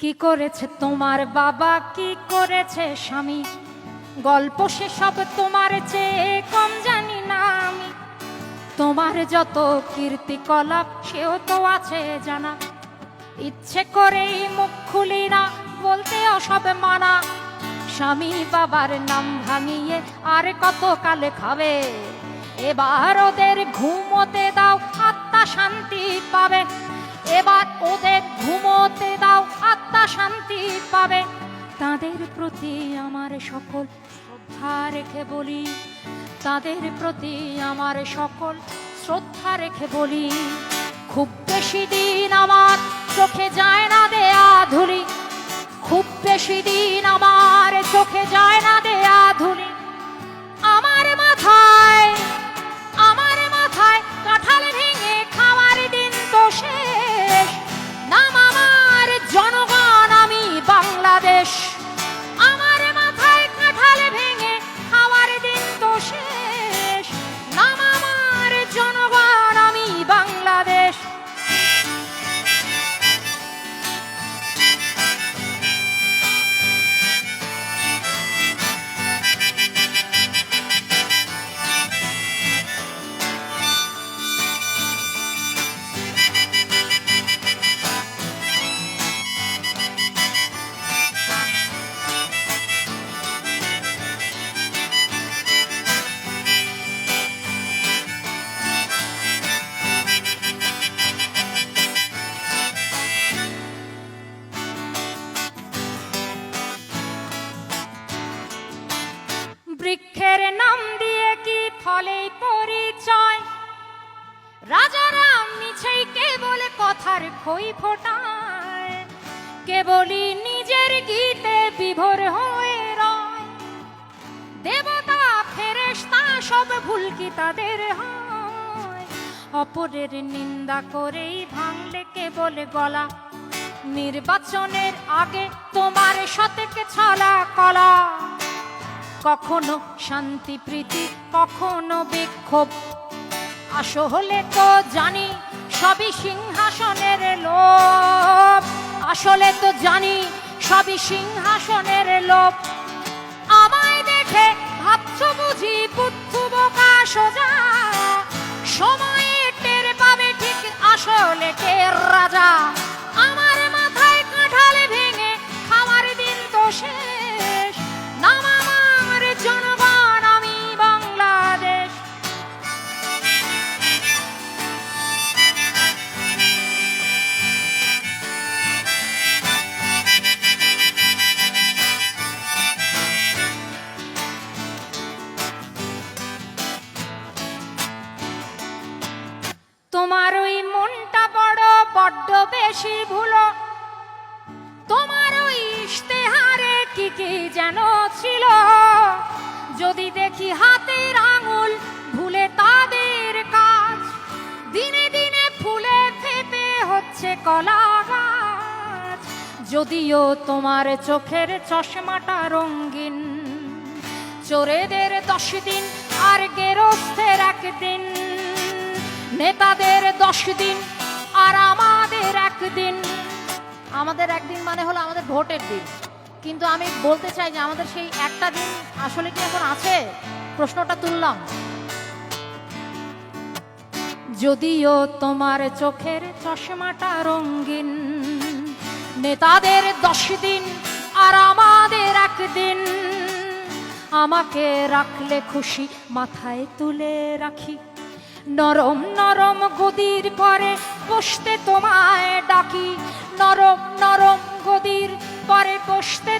কি করেছে তোমার বাবা, কি করেছে স্বামী, গল্প সেসব তোমার চেয়ে কম জানি না আমি। তোমার যত কীর্তিকলাপ সেও তো আছে জানা, ইচ্ছে করেই মুখ খুলি না, বলতে সব মানা। স্বামী বাবার নাম ভাঙিয়ে আর কত কালে খাবে, এবার ওদের ঘুমোতে দাও, আত্মা শান্তি পাবে। এবার ওদের ঘুমোতে দাও, আত্মা শান্তি পাবে। তাদের প্রতি আমার সকল শ্রদ্ধা রেখে বলি, তাদের প্রতি আমার সকল শ্রদ্ধা রেখে বলি, খুব বেশি দিন আমার চোখে যায় না দেয়া ধুলি, খুব বেশি দিন আমার চোখে যায় না দেয়া ধুলি। আমার মাথায় কাঁঠাল ভেঙে খাওয়ার দিন তো শেষ, নাম আমার জনগণ, আমি বাংলাদেশ। আমার মাথায় কাঁঠাল ভেঙে খাওয়ার দিন তো শেষ, নাম আমার জনগণ, আমি বাংলাদেশ। বৃক্ষের নাম দিয়ে কি ফলেই পরিচয়, রাজারা মিছেই কেবল কথার খই ফোটায়, কেবলই নিজের গীতে বিভোর হয়ে রয়। দেবতা ফেরেশতা সব ভুল কি তাদের হয়, অপরের নিন্দা করেই ভাঙলে কেবল গলা। নির্বাচনের আগে তোমার সতেকে ছলা কলা, কখনো শান্তি প্রীতি, কখনো বিক্ষোভ। আসলে তো জানি সবই সিংহাসনের লোভ, আসলে তো জানি সবই সিংহাসনের লোভ। আমায় দেখে ভাবছো বুঝি বুদ্ধু বোকা সোজা, সময়ে টের পাবে ঠিক আসলে কে রাজা। আমার মাথায় কাঁঠাল ভেঙে খাওয়ার দিন তো শেষ, নাম আমার জনগণ, আমি বাংলাদেশ। তোমার ওই মনটা বড্ড বেশি ভুলো, তোমার ওই ইশতেহারে কি কি যেন ছিল। যদি দেখি হাতের আঙুল ভুলে তাদের কাজ, দিনে দিনে ফুলে ফেপে হচ্ছে কলা গাছ। যদিও তোমার চোখের চশমাটা রঙিন, চোরেদের 10 দিন আর গেরস্থের 1 দিন, নেতাদের 10 দিন আর আমাদের 1 দিন। আমাদের 1 দিন মানে হলো আমাদের ভোটের দিন, কিন্তু আমি বলতে চাই যে আমাদের সেই একটা দিন আসলে কি এখন আছে, প্রশ্নটা তুললাম। যদিও তোমার চোখের চশমাটা রঙিন, নেতাদের 10 দিন আর আমাদের 1 দিন। আমাকে রাখলে খুশি মাথায় তুলে রাখি, নরম নরম গদির পরে বসতে তোমায় ডাকি, নরম নরম গদির পরে বসতে